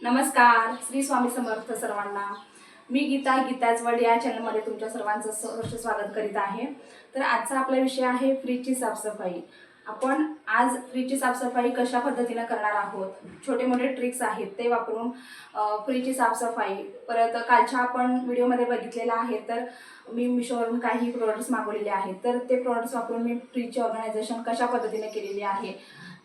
नमस्कार, श्री स्वामी समर्थ सर्वांना। मी गीताजवळ या चॅनलमध्ये तुमच्या सर्वांचं सहर्ष स्वागत करीत आहे। तर आजचा आपला विषय आहे फ्रीजची साफसफाई। आपण आज फ्रीजची साफसफाई कशा पद्धतीने करणार आहोत, छोटे मोठे ट्रिक्स आहेत ते वापरून फ्रीजची साफसफाई। परत कालच्या आपण व्हिडिओमध्ये बघितलेला आहे, तर मी मिशोवरून काही प्रोडक्ट्स मागवलेले आहेत, तर ते प्रोडक्ट्स वापरून मी फ्रीजची ऑर्गनायझेशन कशा पद्धतीने केलेली आहे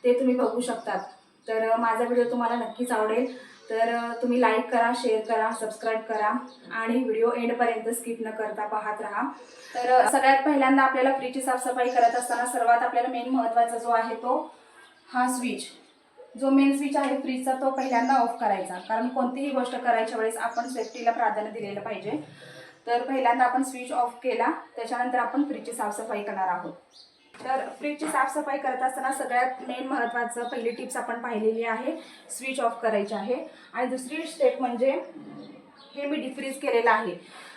ते तुम्ही बघू शकतात। तर माझा व्हिडिओ तुम्हाला नक्कीच आवडेल, तर तुम्ही लाईक करा, शेअर करा, सबस्क्राईब करा आणि व्हिडिओ एंडपर्यंत स्किप न करता पाहत राहा। तर सगळ्यात पहिल्यांदा आपल्याला फ्रीजची साफसफाई करत असताना सर्वात आपल्याला मेन महत्त्वाचा जो आहे तो हा स्विच, जो मेन स्विच आहे फ्रीजचा, तो पहिल्यांदा ऑफ करायचा। कारण कोणतीही गोष्ट करायच्या वेळेस आपण सेफ्टीला प्राधान्य दिलेलं पाहिजे। तर पहिल्यांदा आपण स्विच ऑफ केला, त्याच्यानंतर आपण फ्रीजची साफसफाई करणार आहोत। तर फ्रीजची साफसफाई करत असताना सगळ्यात मेन महत्त्वाचं पहिली टिप्स आपण पाहिलेली आहे, स्विच ऑफ करायचे आहे। आणि दुसरी स्टेप म्हणजे हे मी डिफ्रीज केलेलं आहे।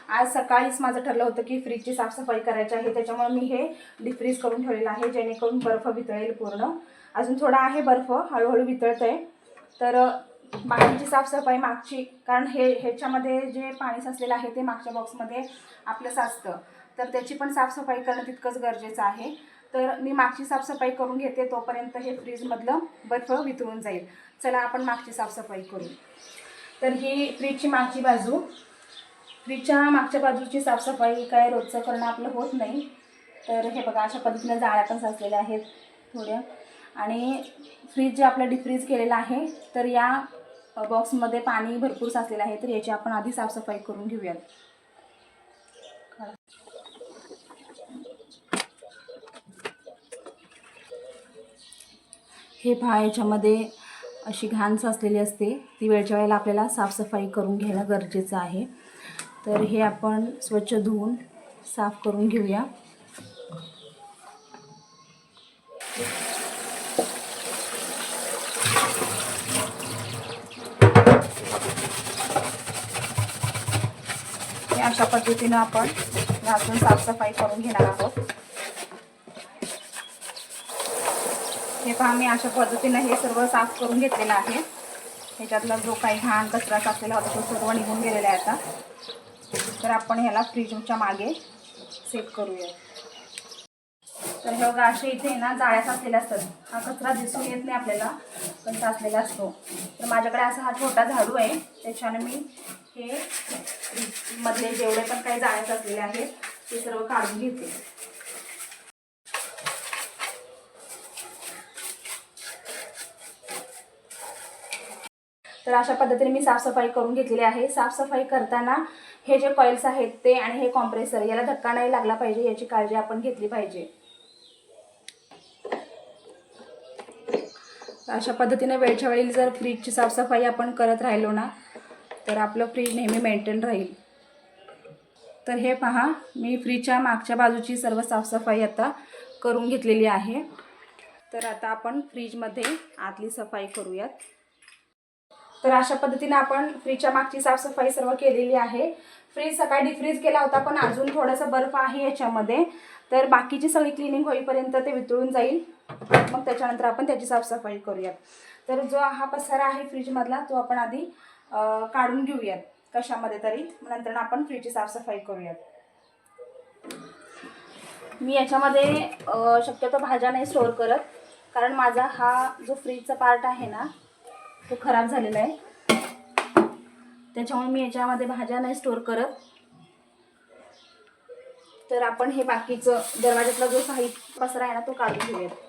आज सकाळीच माझं ठरलं होतं की फ्रीजची साफसफाई करायची आहे, त्याच्यामुळे मी हे डिफ्रीज करून ठेवलेलं आहे, जेणेकरून बर्फ वितळेल पूर्ण। अजून थोडा आहे बर्फ, हळूहळू वितळतंय। तर बाकीची साफसफाई मागची, कारण ह्याच्यामध्ये जे पाणी साचलेलं आहे ते मागच्या बॉक्समध्ये आपलं साचतं, तर त्याची पण साफसफाई करणं तितकंच गरजेचं आहे। तर मी मागची साफसफाई करून घेते, तोपर्यंत हे फ्रीजमधलं बर्फ वितळून जाईल। चला आपण मागची साफसफाई करू। तर ही फ्रीजची मागची बाजू, फ्रीजच्या मागच्या बाजूची साफसफाई काय रोजचं करणं आपलं होत नाही। तर हे बघा, अशा पद्धतीने जाळ्या पण साचलेल्या आहेत थोड्या। आणि फ्रीज जे आपलं डिफ्रीज केलेलं आहे, तर या बॉक्समध्ये पाणी भरपूर साचलेलं आहे, तर याची आपण आधी साफसफाई करून घेऊयात। हे पहा, याच्यामध्ये अशी घाण साचलेली असते, ती वेळच्या वेळेला आपल्याला साफसफाई करून घेणं गरजेचं आहे। तर हे आपण स्वच्छ धुवून साफ करून घेऊया। हे अशा पद्धतीनं आपण घासून साफसफाई करून घेणार आहोत। हे पहा, मी अशा पद्धतीने हे सर्व साफ करून घेतलेलं आहे। ह्याच्यातला जो काही घाण कचरा साचलेला होता तो सर्व निघून गेलेला आहे आता। तर आपण ह्याला फ्रीजच्या मागे सेट करूया। तर हे बघा, असे इथे ना जाळ्या साचलेल्या असतात, हा कचरा दिसून येत नाही आपल्याला, पण साचलेला असतो। तर माझ्याकडे असा हा छोटा झाडू आहे, त्याच्याने मी हे मधले जेवढे पण काही जाळ्या साचलेले आहेत ते सर्व काढून घेते। तर अशा पद्धतीने मी साफसफाई करून घेतलेली आहे। साफसफाई करताना हे जे कॉइल्स आहेत ते आणि हे कॉम्प्रेसर, याला धक्का नाही लागला पाहिजे, याची काळजी आपण घेतली पाहिजे। अशा पद्धतीने वेळच्या वेळी जर फ्रीजची साफसफाई आपण करत राहिलो ना, तर आपलं फ्रीज नेहमी मेंटेन राहील। तर हे पहा, मी फ्रीजच्या मागच्या बाजूची सर्व साफसफाई आता करून घेतलेली आहे। तर आता आपण फ्रीजमध्ये आतली सफाई करूयात। तर अशा पद्धतीने आपण फ्रीजच्या मागची साफसफाई सर्व केलेली आहे। फ्रीज सकाळी डिफ्रीज केला होता, पण अजून थोडासा बर्फ आहे याच्यामध्ये, तर बाकीची सगळी क्लिनिंग होईपर्यंत ते वितळून जाईल, मग त्याच्यानंतर आपण त्याची साफसफाई करूयात। तर जो हा पसारा आहे फ्रीजमधला, तो आपण आधी काढून घेऊयात कशामध्ये तरी, नंतर आपण फ्रीजची साफसफाई करूयात। मी याच्यामध्ये शक्यतो भाज्या नाही स्टोअर करत, कारण माझा हा जो फ्रीजचा पार्ट आहे ना तो खराब झालेला आहे, त्याच्यामुळे मी याच्यामध्ये भाज्या नाही स्टोअर करत। तर आपण हे बाकीचं दरवाजातला जो साहित्य पसरा आहे ना तो काढून घेऊयात।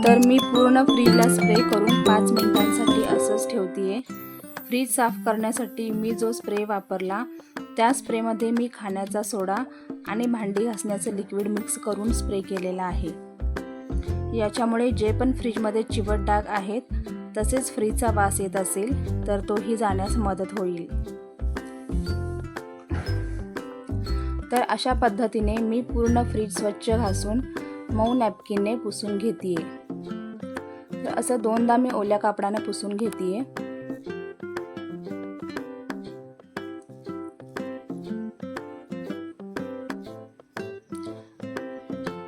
तर मी पूर्ण फ्रीजला स्प्रे करून 5 मिनिटांसाठी असंच ठेवते. फ्रीज साफ करण्यासाठी मी जो स्प्रे वापरला त्या स्प्रेमध्ये मी खाण्याचा सोडा आणि भांडी घासण्याचं लिक्विड मिक्स करून स्प्रे केलेला आहे. याच्यामुळे जे पण फ्रीजमध्ये चिवट डाग आहेत तसेच फ्रीजचा वास येत असेल तर तोही जाण्यास मदत होईल. तर अशा पद्धतीने मी पूर्ण फ्रीज स्वच्छ घासून मऊ नॅपकिनने पुसून घेते. तर असं 2दा मी ओल्या कापडाने पुसून घेते.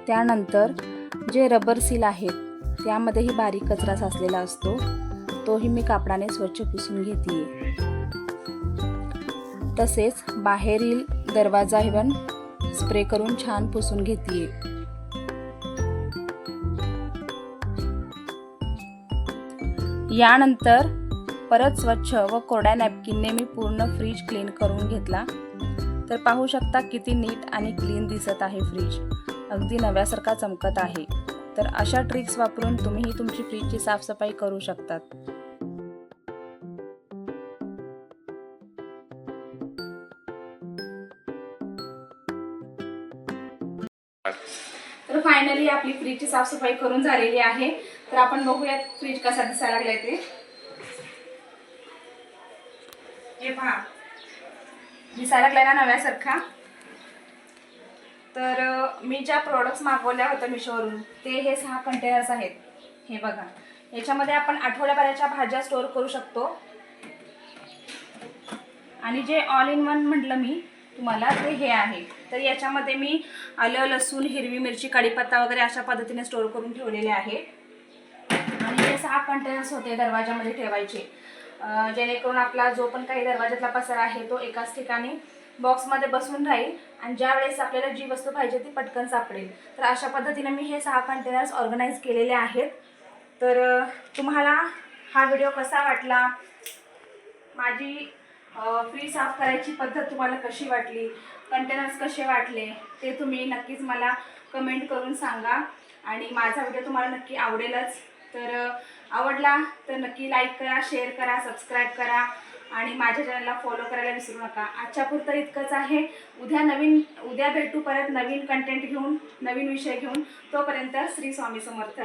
त्यानंतर जे रबर सील आहेत त्यामध्येही बारीक कचरा साचलेला असतो, तोही मी कापडाने स्वच्छ पुसून घेते. तसेच बाहेरील दरवाजा पण स्प्रे करून छान पुसून घेते. यानंतर परत स्वच्छ व कोरड्या नॅपकिनने मी पूर्ण फ्रीज क्लीन करून घेतला. तर पाहू शकता किती नीट आणि क्लीन दिसत आहे फ्रीज, अगदी नव्यासारखा चमकत आहे. तर अशा ट्रिक्स वापरून तुम्हीही तुमची फ्रीजची साफसफाई करू शकतात. तर फायनली आपली फ्रीजची साफसफाई करून झालेली आहे. तर आपण बघूयात फ्रीज कसा दिसायला लागलाय ते. हे पहा, दिसायला लागलाय ना नव्यासारखा. तर मी ज्या प्रोडक्ट्स मागवल्या होत्या मिशोवरून ते हे 6 कंटेनर्स आहेत. हे बघा, याच्यामध्ये आपण आठवड्याभराच्या भाज्या स्टोअर करू शकतो. आणि जे ऑल इन वन म्हटलं मी तुम्हाला ते हे आहे. तर याच्यामध्ये मी आलं, लसूण, हिरवी मिरची, कढीपत्ता वगैरे अशा पद्धतीने स्टोअर करून ठेवलेले आहे. आणि हे 6 कंटेनर्स होते दरवाजामध्ये ठेवायचे, जेणेकरून आपला जो पण काही दरवाजातला पसारा आहे तो एकाच ठिकाणी बॉक्समध्ये बसून राहील आणि ज्या वेळेस आपल्याला जी वस्तू पाहिजे ती पटकन सापडेल. तर अशा पद्धतीने मी हे 6 कंटेनर्स ऑर्गनाईज केलेले आहेत. तर तुम्हाला हा व्हिडिओ कसा वाटला, माझी फ्रीज साफ करायची पद्धत तुम्हाला कशी वाटली, कंटेनर्स कसे वाटले ते तुम्ही नक्कीच मला कमेंट करून सांगा. आणि माझा व्हिडिओ तुम्हाला नक्की आवडेलच. तर आवडला तर नक्की लाईक करा, शेअर करा, सबस्क्राईब करा आणि माझ्या चॅनलला फॉलो करायला विसरू नका. आजच्या पुरतं इतकंच आहे. उद्या भेटू परत नवीन कंटेंट घेऊन, नवीन विषय घेऊन. तोपर्यंत श्री स्वामी समर्थ.